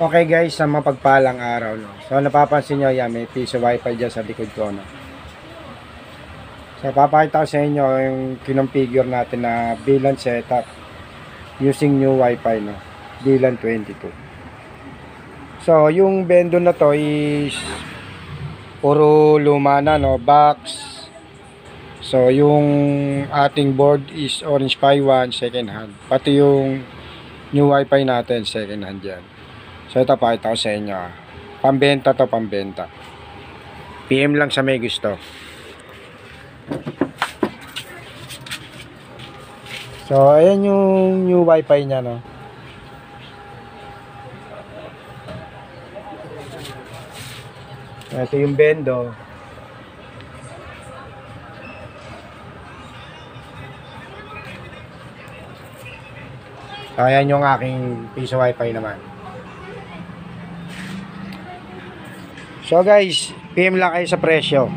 Okay guys, sa mapagpalang araw, no. So napapansin nyo, yan, may piso wifi dyan sa likod ko, no. So papakita ko sa inyo yung kinonfigure natin na VLAN setup using new wifi, no. VLAN 22. So yung bendo na to is puro luma na, no, box. So yung ating board is Orange Pi 1 second hand. Pati yung new wifi natin second hand yan. So ito pakita ko sa inyo. Pambenta to, pambenta. PM lang sa may gusto. So ayan yung new wifi niya, no. Ito yung bendo. So ayan yung aking piso wifi naman. So guys, PM lang kayo sa presyo.